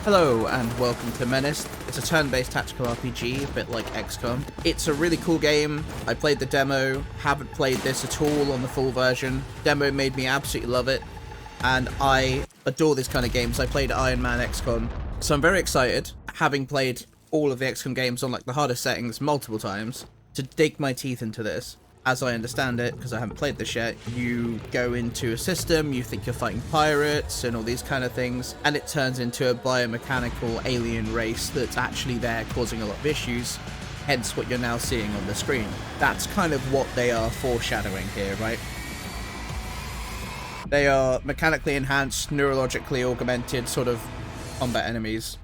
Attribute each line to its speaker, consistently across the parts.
Speaker 1: Hello and welcome to Menace. It's a turn-based tactical RPG, a bit like XCOM. It's a really cool game. I played the demo, haven't played this at all on the full version. Demo made me absolutely love it, and I adore this kind of games. I played Iron Man XCOM, so I'm very excited, having played all of the XCOM games on like the hardest settings multiple times, to dig my teeth into this. As I understand it, because I haven't played this yet, you go into a system, you think you're fighting pirates and all these kind of things, and it turns into a biomechanical alien race that's actually there causing a lot of issues, hence what you're now seeing on the screen. That's kind of what they are foreshadowing here, right? They are mechanically enhanced, neurologically augmented sort of combat enemies.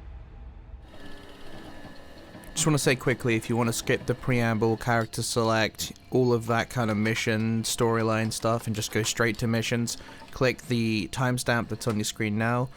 Speaker 1: Just want to say quickly, if you want to skip the preamble, character select, all of that kind of mission, storyline stuff, and just go straight to missions, click the timestamp that's on your screen now.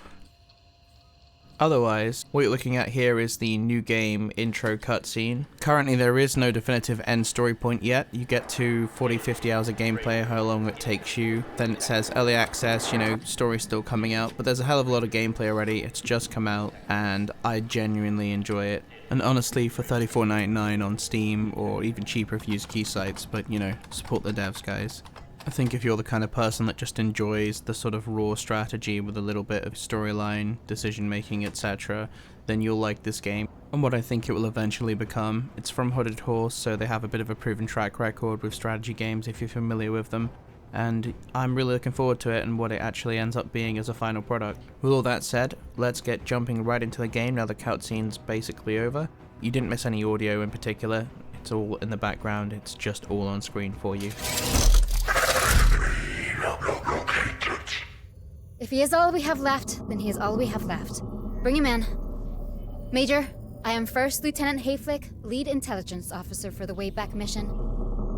Speaker 1: Otherwise, what you're looking at here is the new game intro cutscene. Currently there is no definitive end story point yet. You get to 40-50 hours of gameplay, how long it takes you. Then it says early access, you know, story's still coming out, but there's a hell of a lot of gameplay already. It's just come out, and I genuinely enjoy it. And honestly, for $34.99 on Steam, or even cheaper if you use key sites, but you know, support the devs, guys. I think if you're the kind of person that just enjoys the sort of raw strategy with a little bit of storyline, decision making, etc., then you'll like this game. And what I think it will eventually become. It's from Hooded Horse, so they have a bit of a proven track record with strategy games if you're familiar with them. And I'm really looking forward to it and what it actually ends up being as a final product. With all that said, let's get jumping right into the game now the cutscene's basically over. You didn't miss any audio in particular, it's all in the background, it's just all on screen for you.
Speaker 2: If he is all we have left, then he is all we have left. Bring him in. Major, I am First Lieutenant Hayflick, Lead Intelligence Officer for the Wayback Mission.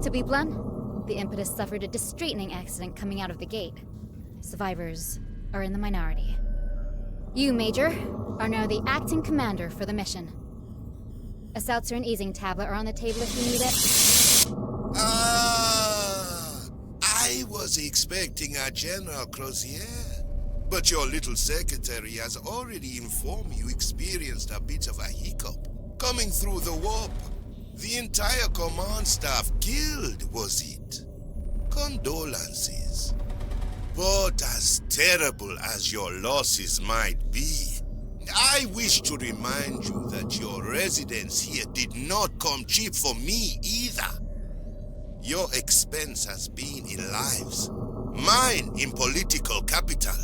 Speaker 2: To be blunt, the impetus suffered a distracting accident coming out of the gate. Survivors are in the minority. You, Major, are now the acting commander for the mission. A seltzer and easing tablet are on the table if you need it.
Speaker 3: I was expecting a General Crozier, but your little secretary has already informed me you experienced a bit of a hiccup coming through the warp. The entire command staff killed, was it? Condolences. But as terrible as your losses might be, I wish to remind you that your residence here did not come cheap for me either. Your expense has been in lives, mine in political capital.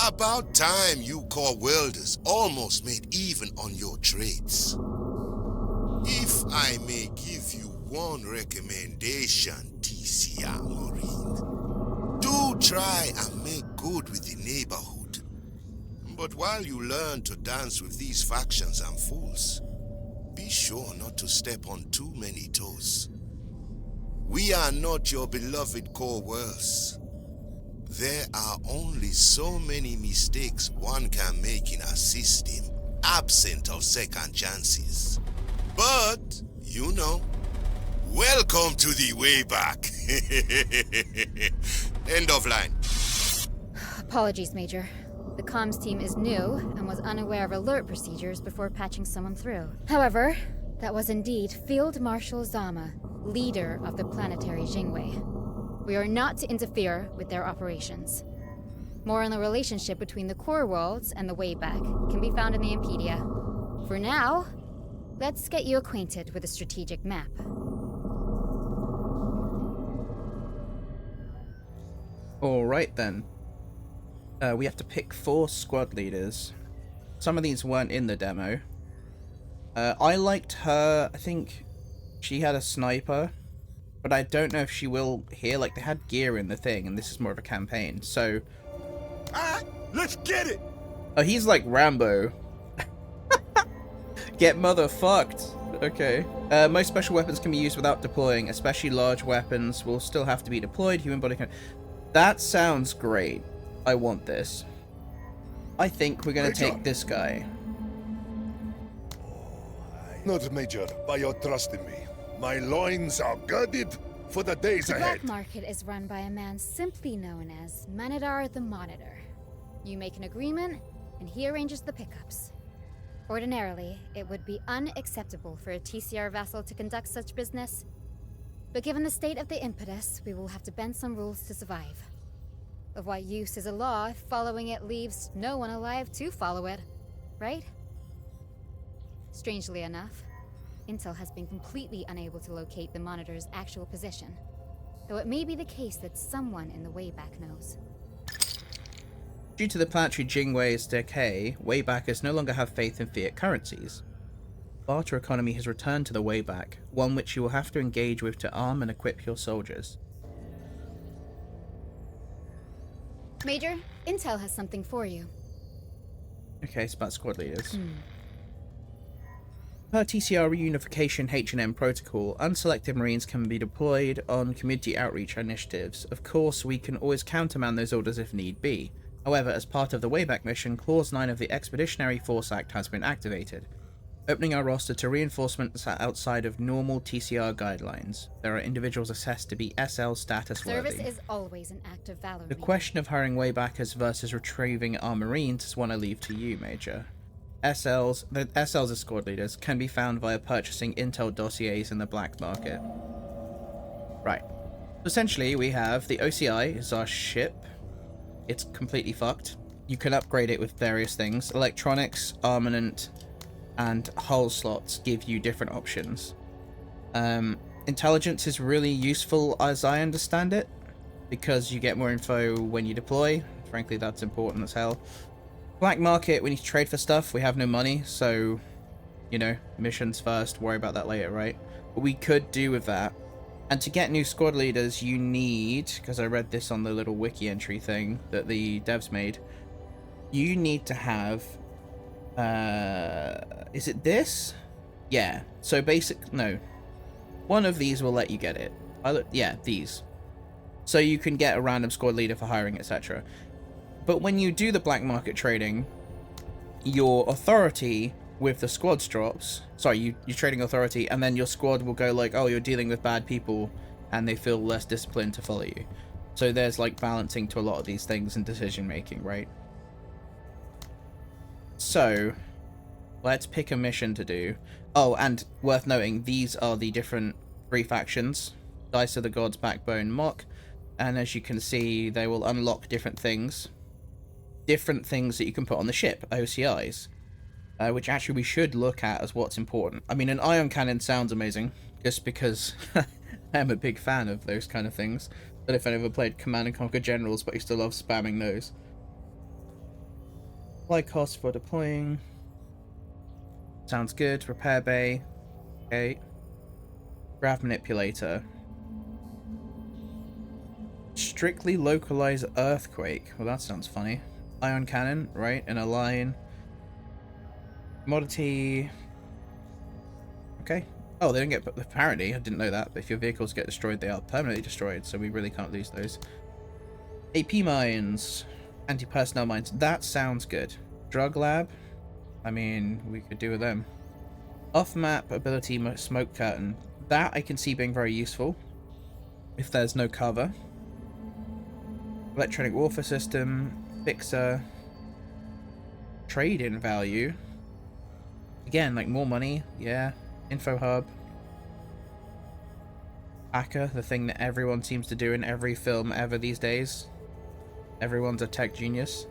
Speaker 3: About time you core welders almost made even on your trades. If I may give you one recommendation, TCR Marine, do try and make good with the neighborhood. But while you learn to dance with these factions and fools, be sure not to step on too many toes. We are not your beloved Coerce. There are only so many mistakes one can make in a system, absent of second chances. But, you know, welcome to the Wayback. End of line.
Speaker 2: Apologies, Major. The comms team is new and was unaware of alert procedures before patching someone through. However, that was indeed Field Marshal Zama, leader of the planetary Jingwei. We are not to interfere with their operations. More on the relationship between the core worlds and the Wayback can be found in the Impedia. For now, let's get you acquainted with the strategic map.
Speaker 1: Alright then. We have to pick 4 squad leaders. Some of these weren't in the demo. I liked her. I think she had a sniper, but I don't know if she will here. Like, they had gear in the thing, and this is more of a campaign, so...
Speaker 3: Let's get it!
Speaker 1: Oh, he's like Rambo. Get motherfucked. Okay. Most special weapons can be used without deploying, especially large weapons will still have to be deployed. Human body can... That sounds great. I want this. I think we're gonna take this guy.
Speaker 4: Not Major, by your trust in me. My loins are girded for the days
Speaker 2: The
Speaker 4: ahead.
Speaker 2: black market is run by a man simply known as Manadar the Monitor. You make an agreement, and he arranges the pickups. Ordinarily, it would be unacceptable for a TCR vassal to conduct such business. But given the state of the impetus, we will have to bend some rules to survive. Of what use is a law if following it leaves no one alive to follow it, right? Strangely enough, Intel has been completely unable to locate the monitor's actual position, though it may be the case that someone in the Wayback knows.
Speaker 1: Due to the planetary Jingwei's decay, Waybackers no longer have faith in fiat currencies. Barter economy has returned to the Wayback, one which you will have to engage with to arm and equip your soldiers.
Speaker 2: Major, Intel has something for you.
Speaker 1: Okay, it's about squad leaders. Per TCR reunification H&M protocol, unselected Marines can be deployed on community outreach initiatives. Of course, we can always countermand those orders if need be. However, as part of the Wayback mission, Clause 9 of the Expeditionary Force Act has been activated, opening our roster to reinforcements outside of normal TCR guidelines. There are individuals assessed to be SL status worthy.
Speaker 2: Service is always an act of valor.
Speaker 1: The question of hiring Waybackers versus retrieving our Marines is one I leave to you, Major. The SLs as squad leaders can be found via purchasing intel dossiers in the black market. Right. So essentially, we have the OCI is our ship. It's completely fucked. You can upgrade it with various things. Electronics, armament, and hull slots give you different options. Intelligence is really useful as I understand it, because you get more info when you deploy. Frankly, that's important as hell. Black market, we need to trade for stuff. We have no money, so, you know, missions first, worry about that later, right? But we could do with that. And to get new squad leaders, you need, because I read this on the little wiki entry thing that the devs made, you need to have, is it this? Yeah, so no. One of these will let you get it. Yeah, these. So you can get a random squad leader for hiring, etc. But when you do the black market trading, your authority with the squads drops. Sorry, you're trading authority, and then your squad will go like, oh, you're dealing with bad people, and they feel less disciplined to follow you. So there's like balancing to a lot of these things in decision making, right? So let's pick a mission to do. Oh, and worth noting, these are the different 3 factions. Dice of the Gods, Backbone, Mock. And as you can see, they will unlock different things. Different things that you can put on the ship, OCIs. Which actually we should look at as what's important. I mean, an ion cannon sounds amazing, just because I'm a big fan of those kind of things. But if I ever played Command & Conquer Generals, but I still love spamming those. Supply costs for deploying. Sounds good. Repair bay. Okay. Grav manipulator. Strictly localize earthquake. Well, that sounds funny. Ion cannon, right? In a line. Commodity. Okay. Oh, they don't get... Apparently, I didn't know that, but if your vehicles get destroyed, they are permanently destroyed, so we really can't lose those. AP mines. Anti-personnel mines. That sounds good. Drug lab. I mean, we could do with them. Off-map ability smoke curtain. That I can see being very useful. If there's no cover. Electronic warfare system. Fixer. Trade-in value. Again, like more money. Yeah. Info hub. Hacker, the thing that everyone seems to do in every film ever these days. Everyone's a tech genius.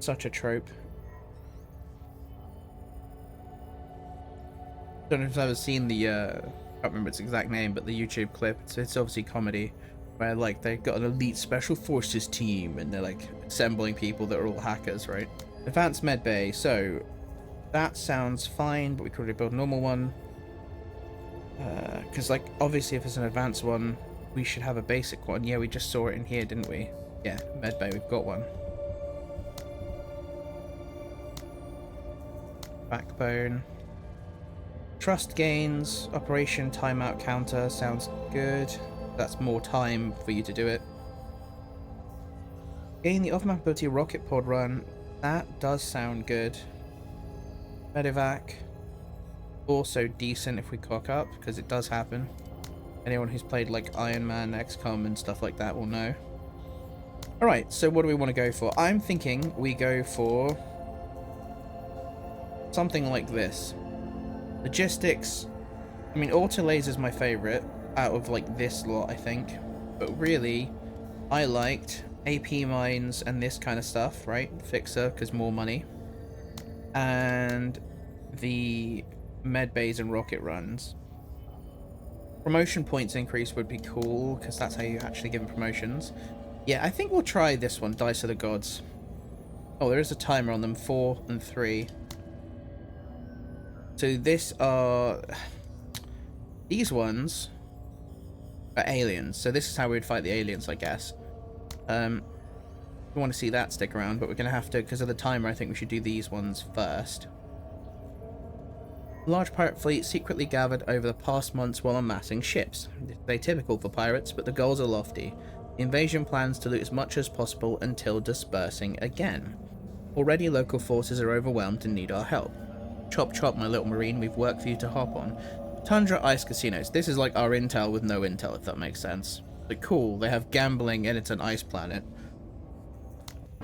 Speaker 1: Such a trope. Don't know if you've ever seen the, I can't remember its exact name, but the YouTube clip. It's obviously comedy, where like they've got an elite special forces team, and they're like assembling people that are all hackers, right? Advanced med bay. So that sounds fine, but we could already build a normal one. Because like obviously if it's an advanced one, we should have a basic one. Yeah, we just saw it in here, didn't we? Yeah, med bay, we've got one. Backbone. Trust gains, operation timeout counter sounds good. That's more time for you to do it. Gain the off-map ability rocket pod run. That does sound good. Medevac. Also decent if we cock up, because it does happen. Anyone who's played like Iron Man, XCOM and stuff like that will know. Alright, so what do we want to go for? I'm thinking we go for something like this. Logistics, I mean, auto laser's my favorite out of like this lot, I think. But really, I liked AP mines and this kind of stuff, right? Fixer, because more money. And the med bays and rocket runs. Promotion points increase would be cool, because that's how you actually give them promotions. Yeah, I think we'll try this one, Dice of the Gods. Oh, there is a timer on them, 4 and 3. So these ones are aliens. So this is how we'd fight the aliens, I guess. We want to see that, stick around, but we're going to have to, because of the timer, I think we should do these ones first. Large pirate fleet secretly gathered over the past months while amassing ships. They're typical for pirates, but the goals are lofty. The invasion plans to loot as much as possible until dispersing again. Already local forces are overwhelmed and need our help. Chop chop, my little marine, we've work for you to hop on. Tundra Ice Casinos. This is like our intel with no intel, if that makes sense. But cool, they have gambling and it's an ice planet.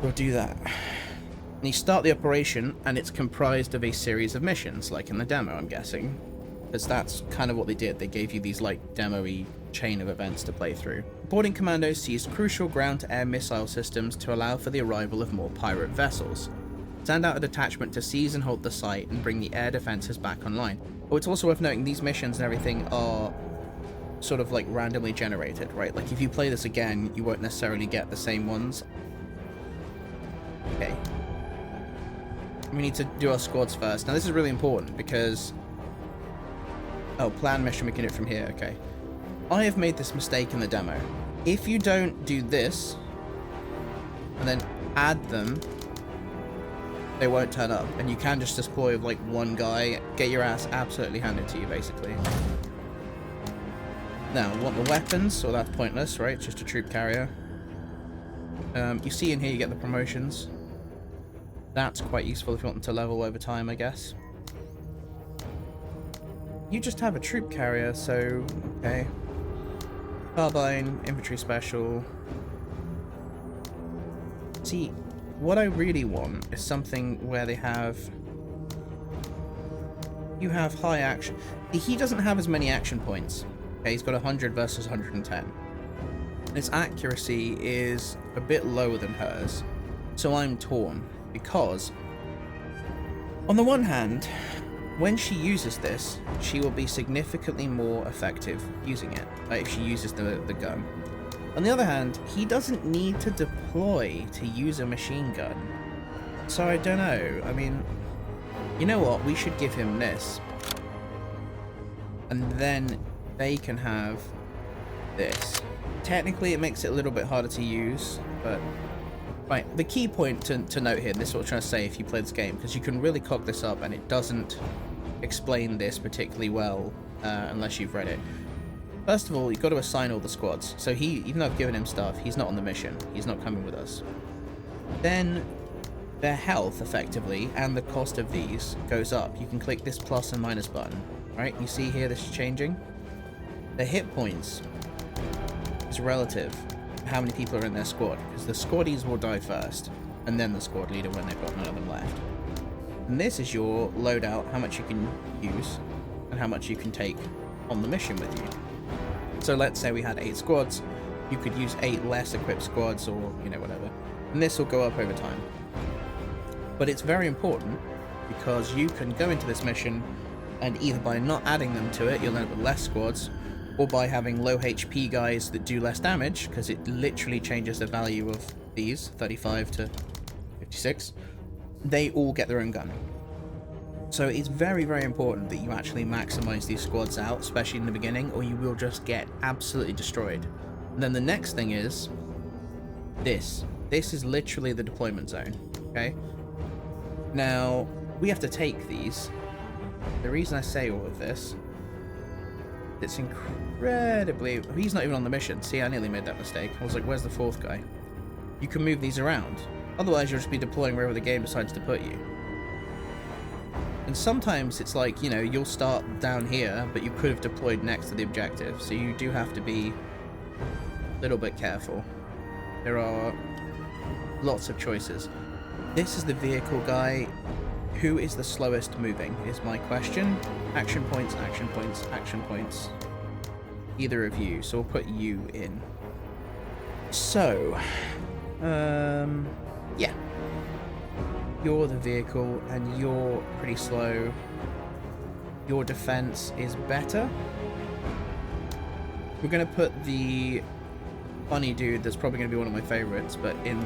Speaker 1: We'll do that. And you start the operation, and it's comprised of a series of missions, like in the demo, I'm guessing. Because that's kind of what they did. They gave you these, like, demo-y chain of events to play through. Boarding commandos seized crucial ground-to-air missile systems to allow for the arrival of more pirate vessels. Send out a detachment to seize and hold the site and bring the air defenses back online. Oh, it's also worth noting these missions and everything are sort of like randomly generated, right? Like if you play this again, you won't necessarily get the same ones. Okay. We need to do our squads first. Now this is really important because... Oh, plan mission, we can do it from here, okay. I have made this mistake in the demo. If you don't do this, and then add them, they won't turn up, and you can just deploy with like one guy, get your ass absolutely handed to you, basically. Now, want the weapons? So that's pointless, right? It's just a troop carrier. You see in here you get the promotions. That's quite useful if you want them to level over time, I guess. You just have a troop carrier, so okay. Carbine, infantry special. See, what I really want is something where they have... You have high action. He doesn't have as many action points. Okay, he's got 100 versus 110. His accuracy is a bit lower than hers. So I'm torn, because... On the one hand, when she uses this, she will be significantly more effective using it, if she uses the gun. On the other hand, he doesn't need to deploy to use a machine gun. So I don't know, I mean, you know what, we should give him this. And then they can have this. Technically it makes it a little bit harder to use, but... Right, the key point to note here, and this is what I'm trying to say if you play this game, because you can really cock this up and it doesn't explain this particularly well unless you've read it. First of all, you've got to assign all the squads. So even though I've given him stuff, he's not on the mission. He's not coming with us. Then their health, effectively, and the cost of these goes up. You can click this plus and minus button, right? You see here this is changing. The hit points is relative to how many people are in their squad, because the squaddies will die first, and then the squad leader when they've got none of them left. And this is your loadout, how much you can use, and how much you can take on the mission with you. So let's say we had 8 squads, you could use 8 less equipped squads, or, you know, whatever. And this will go up over time. But it's very important, because you can go into this mission, and either by not adding them to it, you'll end up with less squads, or by having low HP guys that do less damage, because it literally changes the value of these, 35 to 56, they all get their own gun. So it's very, very important that you actually maximize these squads out, especially in the beginning, or you will just get absolutely destroyed. And then the next thing is this. This is literally the deployment zone, okay? Now, we have to take these. The reason I say all of this, it's incredibly... He's not even on the mission. See, I nearly made that mistake. I was like, where's the 4th guy? You can move these around. Otherwise, you'll just be deploying wherever the game decides to put you. And sometimes it's like, you know, you'll start down here, but you could have deployed next to the objective. So you do have to be a little bit careful. There are lots of choices. This is the vehicle guy. Who is the slowest moving is my question. Action points, action points, action points. Either of you, so we'll put you in. So, yeah. You're the vehicle, and you're pretty slow. Your defense is better. We're going to put the funny dude that's probably going to be one of my favorites, but in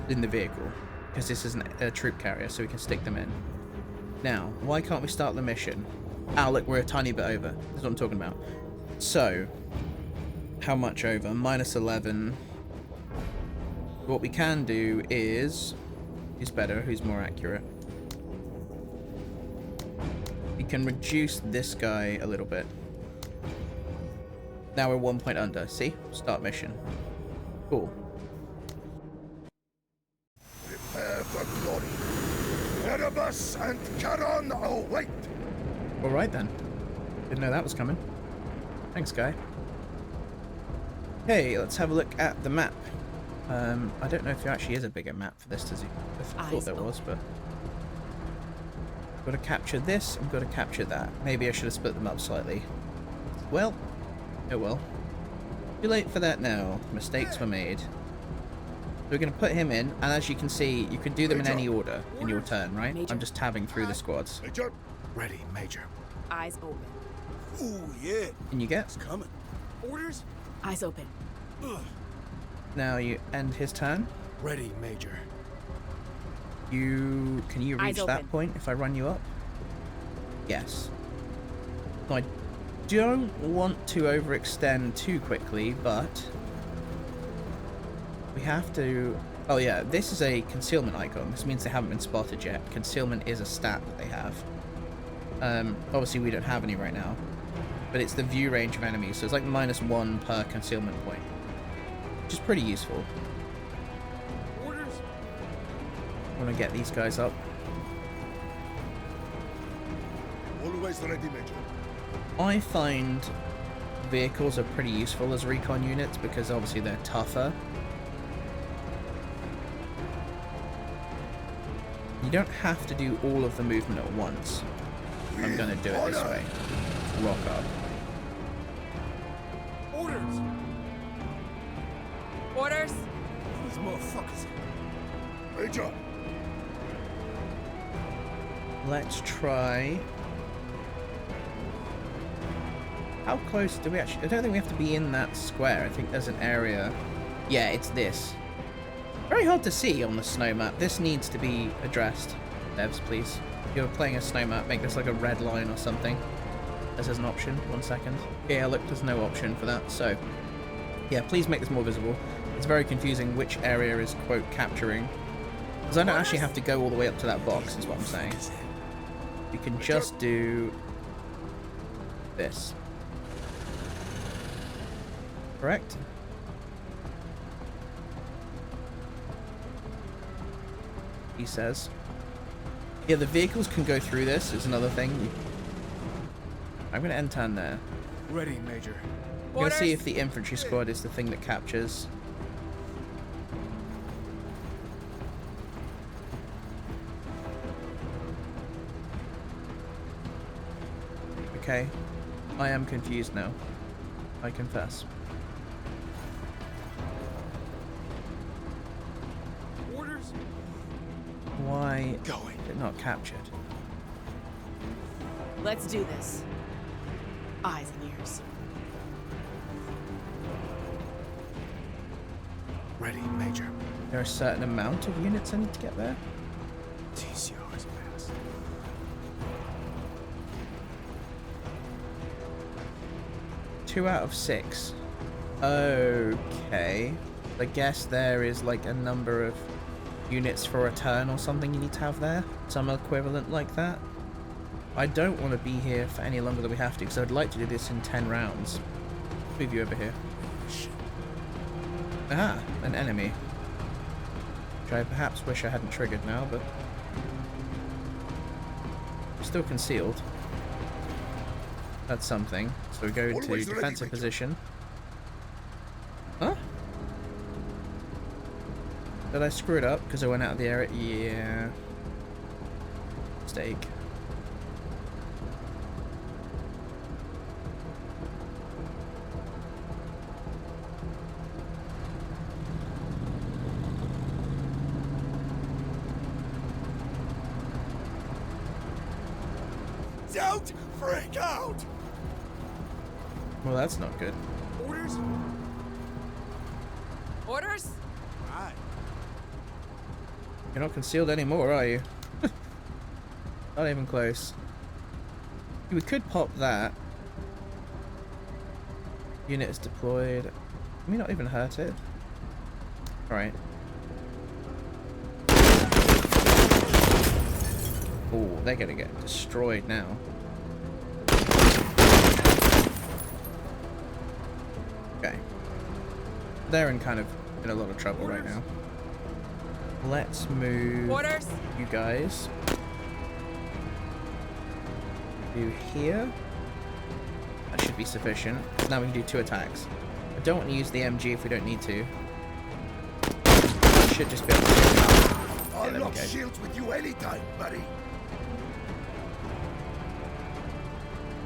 Speaker 1: the vehicle. Because this isn't a troop carrier, so we can stick them in. Now, why can't we start the mission? Ah, look, we're a tiny bit over. That's what I'm talking about. So, how much over? -11. What we can do is... Who's better? Who's more accurate? We can reduce this guy a little bit. Now we're 1 point under. See? Start mission. Cool.
Speaker 4: Prepare for glory. Erebus and Charon await.
Speaker 1: Alright then. Didn't know that was coming. Thanks, guy. Hey, let's have a look at the map. I don't know if there actually is a bigger map for this, does he? I thought there was, but... Got to capture this, and got to capture that. Maybe I should have split them up slightly. Well, oh well. Too late for that now. Mistakes were made. So we're going to put him in, and as you can see, you can do them in any order in your turn, right?
Speaker 5: Major.
Speaker 1: I'm just tabbing through the squads.
Speaker 4: Major,
Speaker 5: Ready, Major. Eyes open.
Speaker 3: Ooh, yeah.
Speaker 1: And you get...
Speaker 3: Coming. Orders?
Speaker 5: Eyes open.
Speaker 1: Now you end his turn.
Speaker 5: Ready, Major.
Speaker 1: Can you
Speaker 5: Eyes
Speaker 1: reach that
Speaker 5: open.
Speaker 1: point if I run you up? Yes. I don't want to overextend too quickly, but we have to... Oh yeah, this is a concealment icon. This means they haven't been spotted yet. Concealment is a stat that they have. Obviously we don't have any right now, but it's the view range of enemies, so it's like -1 per concealment point, which is pretty useful.
Speaker 3: Orders?
Speaker 1: I want to get these guys up.
Speaker 4: always ready, Major.
Speaker 1: I find vehicles are pretty useful as recon units because obviously they're tougher. You don't have to do all of the movement at once. I'm going to do it this way. Rock up.
Speaker 3: Orders!
Speaker 5: Orders.
Speaker 3: These motherfuckers.
Speaker 4: Major,
Speaker 1: Let's try... How close do we actually... I don't think we have to be in that square. I think there's an area... Yeah, it's this. Very hard to see on the snow map. This needs to be addressed. Devs, please. If you're playing a snow map, make this like a red line or something. This is an option. 1 second. Yeah, look, there's no option for that. So, yeah, please make this more visible. It's very confusing which area is, quote, capturing. Because I don't actually have to go all the way up to that box, is what I'm saying. You can just do... this. Correct? He says. Yeah, the vehicles can go through this, is another thing. I'm going to end turn there.
Speaker 5: Ready, Major.
Speaker 1: I'm going to see if the infantry squad is the thing that captures. Okay. I am confused now. I confess.
Speaker 3: Orders?
Speaker 1: Why is it not captured?
Speaker 5: Let's do this. Eyes and ears.
Speaker 6: Ready, Major.
Speaker 1: There are a certain amount of units I need to get there.
Speaker 6: TCR is fast.
Speaker 1: 2 out of 6. Okay. I guess there is like a number of units for a turn or something you need to have there. Some equivalent like that. I don't want to be here for any longer than we have to because I'd like to do this in 10 rounds. Move you over here. Ah, an enemy. Which I perhaps wish I hadn't triggered now, but... still concealed. That's something. So we go to
Speaker 4: Always ready,
Speaker 1: defensive
Speaker 4: Major.
Speaker 1: position. Huh? Did I screw it up because I went out of the area? Yeah. mistake.
Speaker 4: Don't freak out!
Speaker 1: Well, that's not good.
Speaker 6: Orders?
Speaker 5: Orders?
Speaker 6: Aye.
Speaker 1: You're not concealed anymore, are you? Not even close. We could pop that. Unit is deployed. Can we not even hurt it? Alright. Oh, they're gonna get destroyed now. Okay. They're in kind of in a lot of trouble right now. Let's move
Speaker 5: Orders?
Speaker 1: you guys to here. That should be sufficient. Now we can do 2 attacks. I don't want to use the MG if we don't need to. Should just be able to take them out. Yeah,
Speaker 4: I'll
Speaker 1: there we
Speaker 4: lock
Speaker 1: go.
Speaker 4: shields with you anytime, buddy.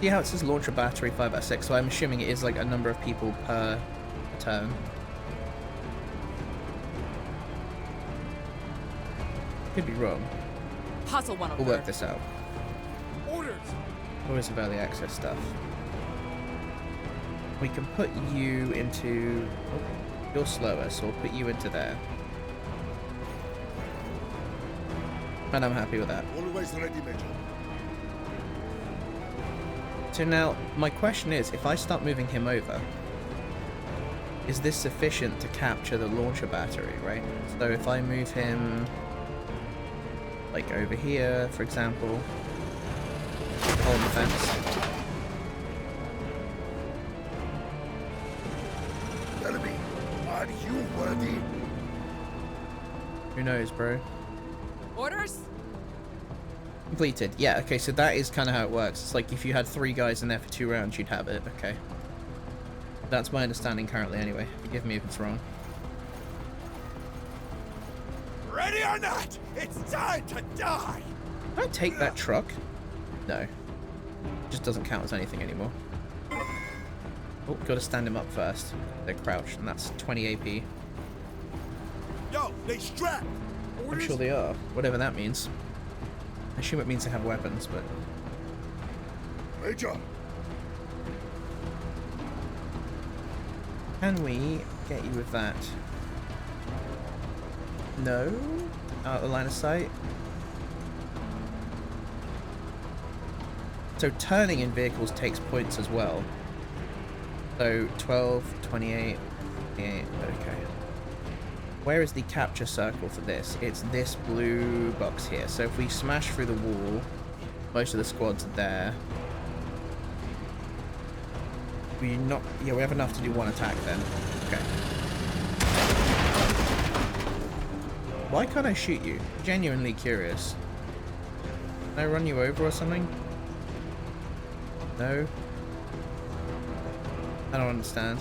Speaker 1: See how it says launcher battery 5/6, so I'm assuming it is like a number of people per turn. Could be wrong.
Speaker 5: Hustle one
Speaker 1: We'll work this out.
Speaker 6: Orders!
Speaker 1: Always have early access stuff. We can put you into... Oh, you're slower, so we'll put you into there. And I'm happy with that.
Speaker 4: Always ready, Major.
Speaker 1: So now, my question is, if I start moving him over, is this sufficient to capture the launcher battery, right? So if I move him, like over here, for example, hold the fence.
Speaker 4: Tell me, are you worthy?
Speaker 1: Who knows, bro?
Speaker 5: Orders?
Speaker 1: Completed. Yeah, okay, so that is kind of how it works. It's like if you had 3 guys in there for 2 rounds, you'd have it. Okay. That's my understanding currently anyway. Forgive me if it's wrong.
Speaker 4: Ready or not, it's time to die!
Speaker 1: Can I take that truck? No. It just doesn't count as anything anymore. Oh, gotta stand him up first. They're crouched, and that's 20 AP.
Speaker 4: Yo, they strapped!
Speaker 1: I'm sure they are. Whatever that means. I assume it means they have weapons, but...
Speaker 4: Major!
Speaker 1: Can we get you with that? No? Out of the line of sight? So turning in vehicles takes points as well. So 12, 28, 28, okay. Where is the capture circle for this? It's this blue box here. So if we smash through the wall, most of the squad's there. We have enough to do 1 attack then. Okay. Why can't I shoot you? Genuinely curious. Can I run you over or something? No? I don't understand.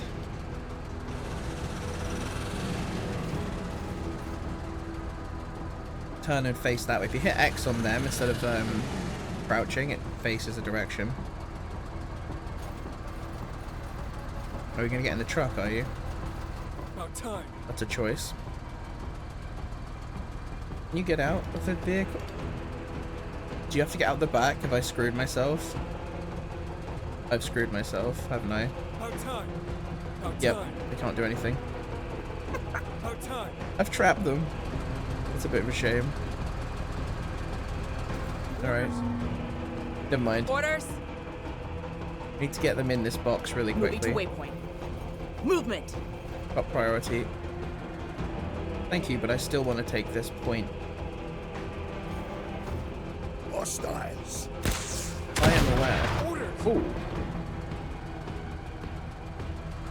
Speaker 1: Turn and face that way. If you hit X on them instead of crouching, it faces a direction. Are you gonna get in the truck, are you?
Speaker 6: About time.
Speaker 1: That's a choice. Can you get out of the vehicle? Do you have to get out the back? Have I screwed myself? I've screwed myself, haven't I?
Speaker 6: About time. About
Speaker 1: Yep,
Speaker 6: time.
Speaker 1: they can't do anything.
Speaker 6: About time.
Speaker 1: I've trapped them. It's a bit of a shame. Alright. Never mind.
Speaker 5: Orders?
Speaker 1: Need to get them in this box really
Speaker 5: Moving to
Speaker 1: quickly.
Speaker 5: waypoint. Movement.
Speaker 1: Top priority. Thank you, but I still want to take this point.
Speaker 4: Hostiles!
Speaker 1: I am aware.
Speaker 6: Orders!
Speaker 1: Oh.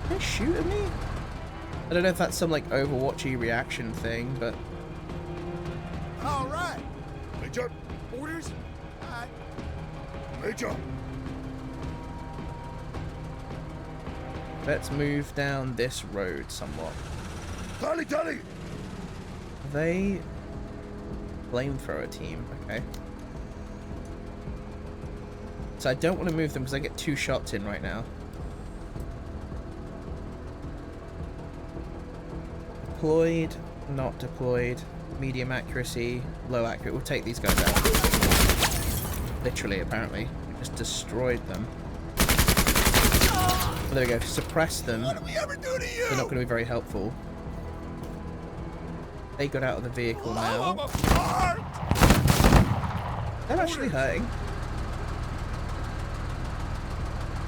Speaker 1: Can they shoot at me? I don't know if that's some like Overwatchy reaction thing, but
Speaker 4: Alright! Major!
Speaker 6: Orders? Aye.
Speaker 4: Major!
Speaker 1: let's move down this road somewhat.
Speaker 4: Tally, tally!
Speaker 1: Are they flamethrower team? Okay. So I don't want to move them because I get 2 shots in right now. Deployed, not deployed, medium accuracy, low accuracy. We'll take these guys out. Literally, apparently. We just destroyed them. Oh, there we go. Suppress them.
Speaker 3: What did we ever do to you?
Speaker 1: They're not going to be very helpful. They got out of the vehicle now. They're actually hurting.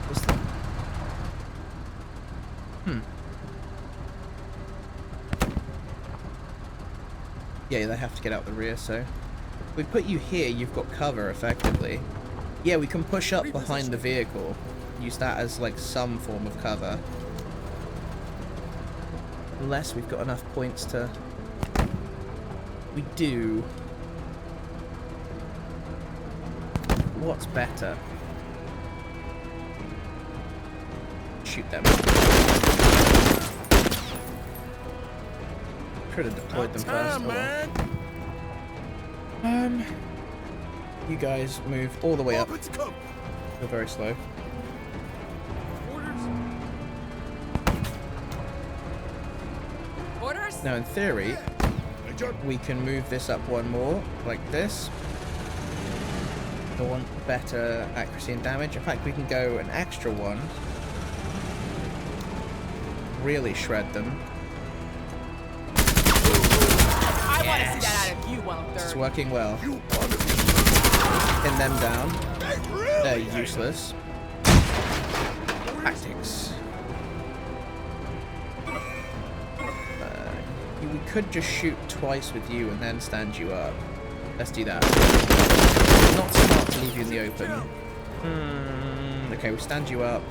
Speaker 1: What's that? Yeah, they have to get out the rear, so... If we put you here, you've got cover, effectively. Yeah, we can push up behind the vehicle. Use that as, like, some form of cover. Unless we've got enough points to... We do. What's better? Shoot them. Should have deployed them first. You guys move all the way up. You're very slow.
Speaker 5: Orders?
Speaker 1: Now, in theory, we can move this up 1 more, like this. I want better accuracy and damage. In fact, we can go an extra 1. Really shred them.
Speaker 5: I want to see that out of you, 1/3.
Speaker 1: It's working well. Pin them down. They're useless. Tactics. We could just shoot twice with you and then stand you up. Let's do that. Not smart to leave you in the open. Okay, we'll stand you up.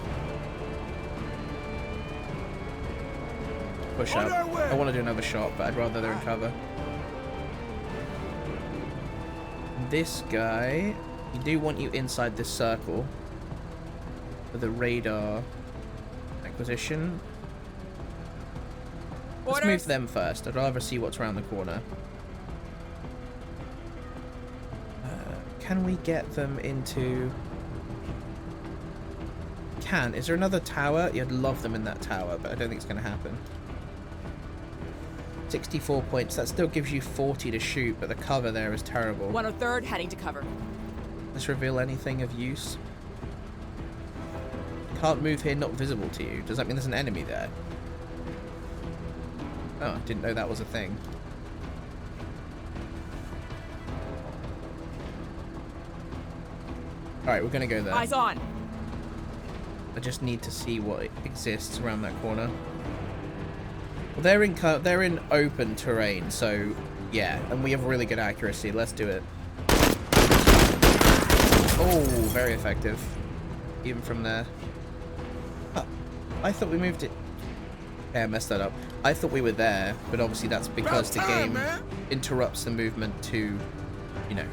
Speaker 1: Push up. I want to do another shot, but I'd rather they're in cover. This guy, we do want you inside this circle for the radar acquisition. Let's move them first. I'd rather see what's around the corner. Can we get them into... Can. Is there another tower? You'd love them in that tower, but I don't think it's going to happen. 64 points. That still gives you 40 to shoot, but the cover there is terrible.
Speaker 5: 1/3 heading to cover.
Speaker 1: Let's reveal anything of use. Can't move here, not visible to you. Does that mean there's an enemy there? Oh, didn't know that was a thing. Alright, we're gonna go there.
Speaker 5: Eyes on.
Speaker 1: I just need to see what exists around that corner. Well, they're in open terrain, so yeah, and we have really good accuracy. Let's do it. Oh, very effective. Even from there. Oh, I thought we moved it. Yeah, I messed that up. I thought we were there, but obviously that's because the game interrupts the movement to, you know,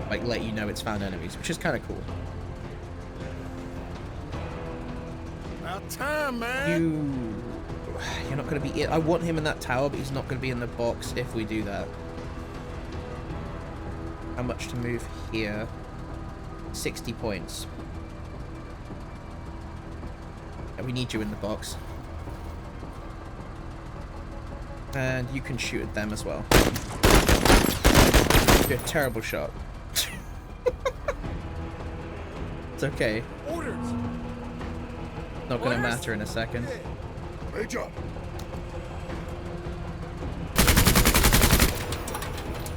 Speaker 1: like let you know it's found enemies, which is kind of cool.
Speaker 3: About time, man.
Speaker 1: You're not going to be in. I want him in that tower, but he's not going to be in the box if we do that. How much to move here? 60 points. And we need you in the box. And you can shoot at them as well. You're a terrible shot. It's okay.
Speaker 6: Orders.
Speaker 1: Not going to matter in a second.
Speaker 4: Major.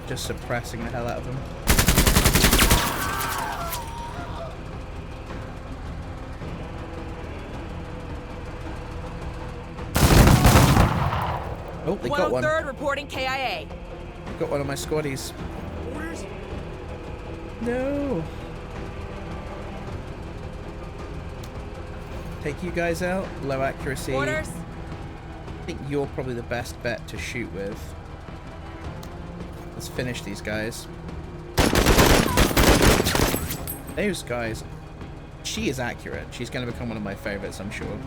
Speaker 1: Just suppressing the hell out of them. Oh, they got one.
Speaker 5: 1/3 reporting KIA.
Speaker 1: Got one of my squaddies.
Speaker 6: Orders.
Speaker 1: No. Take you guys out. Low accuracy.
Speaker 5: Orders.
Speaker 1: I think you're probably the best bet to shoot with. Let's finish these guys. Those guys. She is accurate. She's going to become one of my favorites, I'm sure.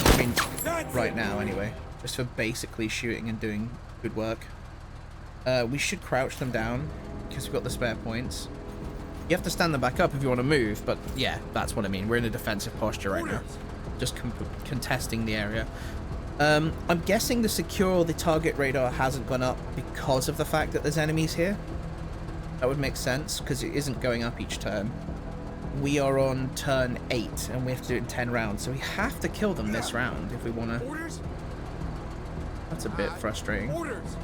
Speaker 1: I mean, right now, anyway. Just for basically shooting and doing good work. We should crouch them down, because we've got the spare points. You have to stand them back up if you want to move, but yeah, that's what I mean. We're in a defensive posture right now. Just contesting the area. I'm guessing the secure the target radar hasn't gone up because of the fact that there's enemies here. That would make sense, because it isn't going up each turn. We are on turn 8, and we have to do it in 10 rounds, so we have to kill them this round if we want to.
Speaker 6: Orders?
Speaker 1: That's a bit frustrating.
Speaker 6: Orders?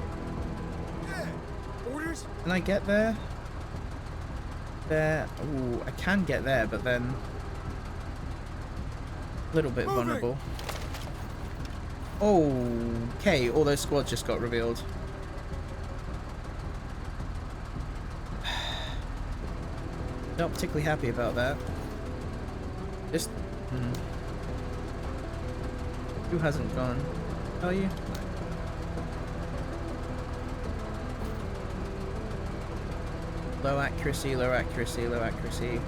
Speaker 6: Yeah. Orders?
Speaker 1: Can I get there? There. Ooh, I can get there, but then a little bit vulnerable. Okay, all those squads just got revealed. Not particularly happy about that. Just who hasn't gone? Are you? Low accuracy, low accuracy, low accuracy.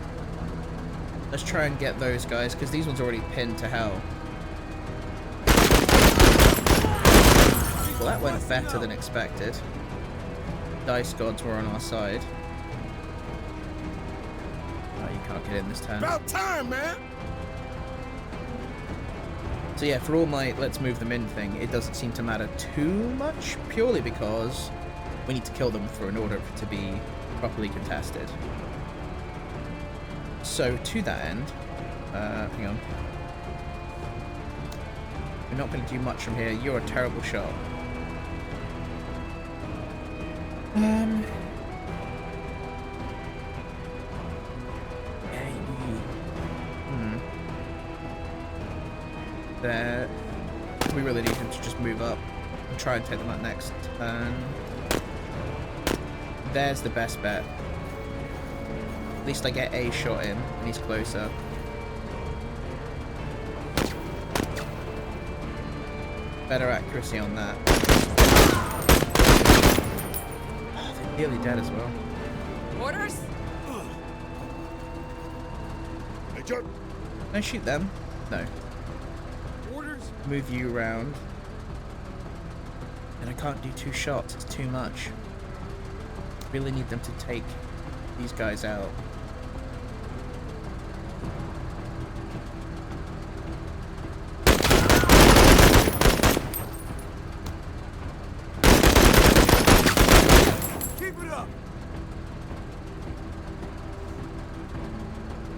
Speaker 1: Let's try and get those guys, because these ones are already pinned to hell. Well, that went better than expected. Dice gods were on our side. Oh, you can't get in this turn.
Speaker 6: About time, man!
Speaker 1: So yeah, for all my let's move them in thing, it doesn't seem to matter too much, purely because we need to kill them in order for it to be properly contested. So to that end, hang on. We're not going to do much from here. You're a terrible shot. There. We really need him to just move up and try and take them out next turn. There's the best bet. At least I get a shot in, and he's closer. Better accuracy on that. Oh, they're nearly dead as well.
Speaker 5: Orders?
Speaker 4: Major,
Speaker 1: Can I shoot them? No.
Speaker 6: Orders?
Speaker 1: Move you around. And I can't do 2 shots, it's too much. Really need them to take these guys out.
Speaker 6: Keep it up!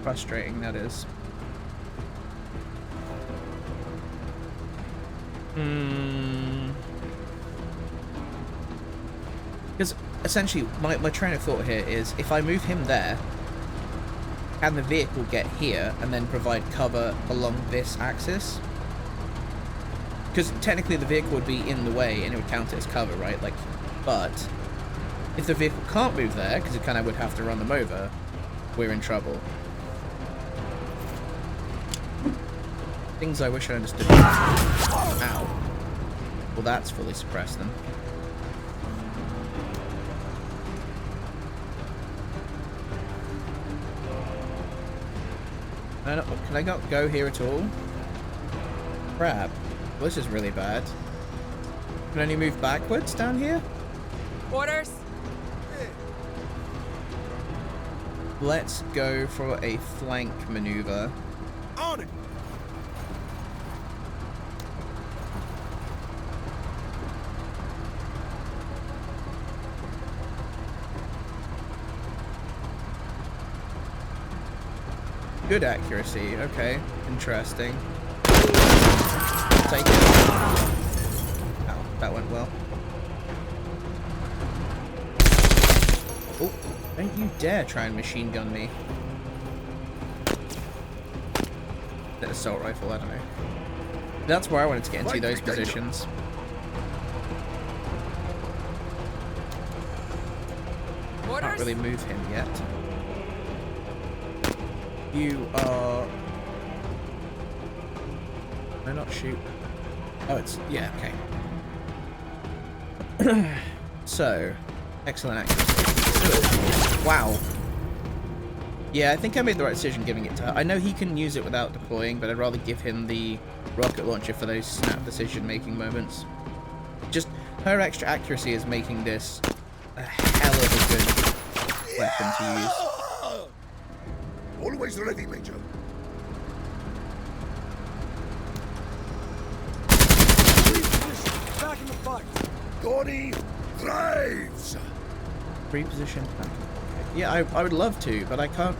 Speaker 1: Frustrating, that is. Because essentially, my train of thought here is, if I move him there, can the vehicle get here and then provide cover along this axis? Because technically the vehicle would be in the way and it would count it as cover, right? Like, but if the vehicle can't move there, because it kind of would have to run them over, we're in trouble. Things I wish I understood. Ow. Well, that's fully suppressed them. Can I not go here at all? Crap. Well, this is really bad. Can I only move backwards down here?
Speaker 5: Orders?
Speaker 1: Let's go for a flank maneuver.
Speaker 6: On it!
Speaker 1: Good accuracy. Okay. Interesting. Take it. Ow, that went well. Oh, don't you dare try and machine gun me. That assault rifle, I don't know. That's where I wanted to get into, those positions. Can't
Speaker 5: Orders?
Speaker 1: really move him yet. You are... No, not shoot. Oh, it's... Yeah, okay. So, excellent accuracy. Wow. Yeah, I think I made the right decision giving it to her. I know he can use it without deploying, but I'd rather give him the rocket launcher for those snap decision-making moments. Just, her extra accuracy is making this a hell of a good weapon to use.
Speaker 4: Always ready, Major.
Speaker 6: Back in the fight.
Speaker 4: Donnie thrives!
Speaker 1: Reposition. Okay. Yeah, I would love to, but I can't.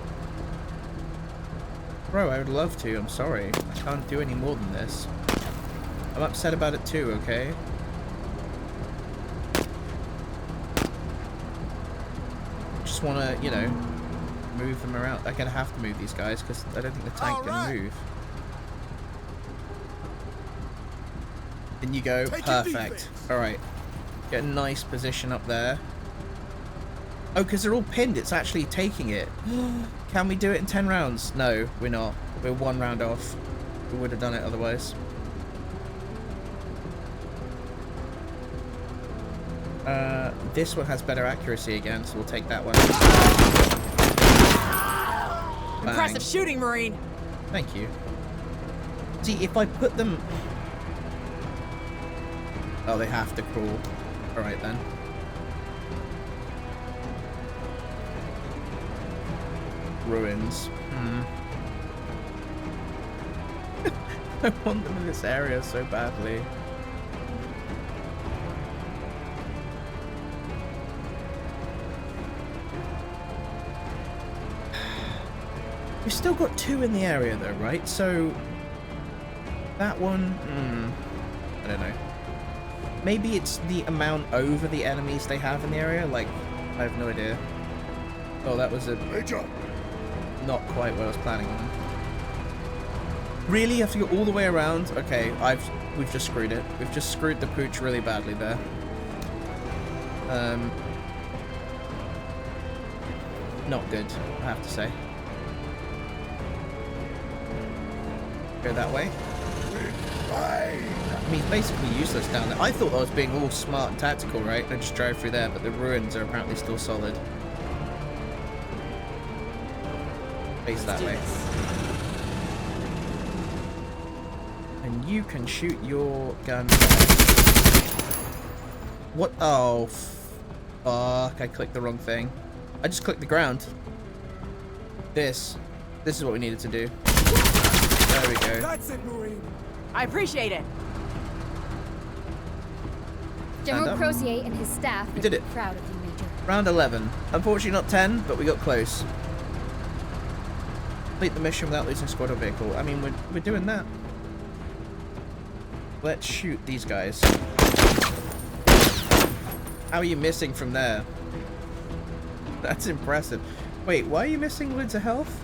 Speaker 1: Bro, I would love to. I'm sorry. I can't do any more than this. I'm upset about it too, okay? Just want to, you know, move them around. I'm going to have to move these guys because I don't think the tank can move. In you go. Perfect. Alright. Get a nice position up there. Oh, because they're all pinned. It's actually taking it. Can we do it in 10 rounds? No, we're not. We're 1 round off. We would have done it otherwise. This one has better accuracy again, so we'll take that one. Bang.
Speaker 5: Impressive shooting, Marine.
Speaker 1: Thank you. See, if I put them... Oh, they have to crawl. Alright then. Ruins. I want them in this area so badly. We've still got 2 in the area though, right? So that one, I don't know. Maybe it's the amount over the enemies they have in the area. Like, I have no idea. Oh, that was a
Speaker 4: Major!
Speaker 1: not quite what I was planning on. Really, I have to go all the way around? Okay, we've just screwed it. We've just screwed the pooch really badly there. Not good, I have to say. Go that way. I mean, it's basically useless down there. I thought I was being all smart and tactical, right? I just drove through there, but the ruins are apparently still solid. Face that way. And you can shoot your gun. What? Oh, fuck. I clicked the wrong thing. I just clicked the ground. This is what we needed to do. There we go.
Speaker 6: That's it, Marine.
Speaker 5: I appreciate it.
Speaker 2: General
Speaker 1: And,
Speaker 2: Crozier and his staff
Speaker 1: we did
Speaker 2: are
Speaker 1: it.
Speaker 2: proud of you, Major.
Speaker 1: Round 11. Unfortunately not 10, but we got close. Complete the mission without losing squad or vehicle. I mean, we're doing that. Let's shoot these guys. How are you missing from there? That's impressive. Wait, why are you missing loads of health?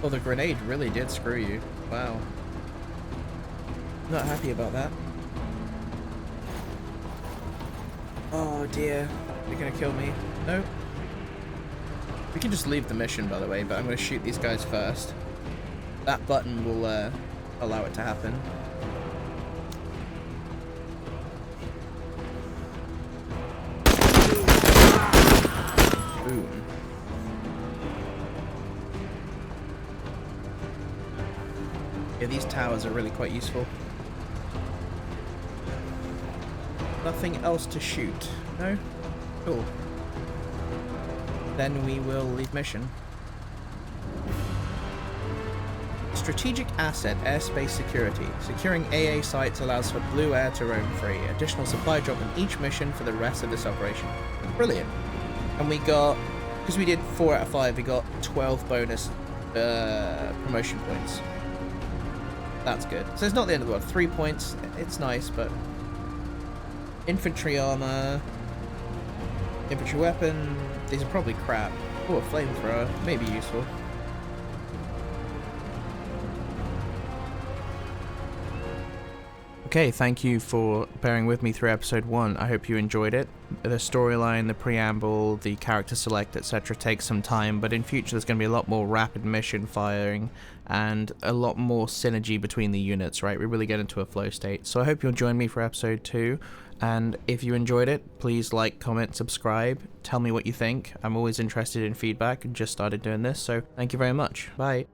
Speaker 1: Oh, the grenade really did screw you. Wow. Not happy about that. Oh dear. You're gonna kill me. No. We can just leave the mission, by the way, but I'm gonna shoot these guys first. That button will allow it to happen. Boom. Yeah, these towers are really quite useful. Nothing else to shoot. No? Cool. Then we will leave mission. Strategic asset, airspace security. Securing AA sites allows for blue air to roam free. Additional supply drop in each mission for the rest of this operation. Brilliant. And we got, because we did 4 out of 5, we got 12 bonus promotion points. That's good. So it's not the end of the world. 3 points. It's nice, but... Infantry armor. Infantry weapon. These are probably crap. Oh, a flamethrower. Maybe useful. Okay, thank you for bearing with me through episode 1. I hope you enjoyed it. The storyline, the preamble, the character select, etc. takes some time, but in future there's going to be a lot more rapid mission firing and a lot more synergy between the units, right? We really get into a flow state. So I hope you'll join me for episode 2, and if you enjoyed it, please like, comment, subscribe, tell me what you think. I'm always interested in feedback and just started doing this, so thank you very much. Bye.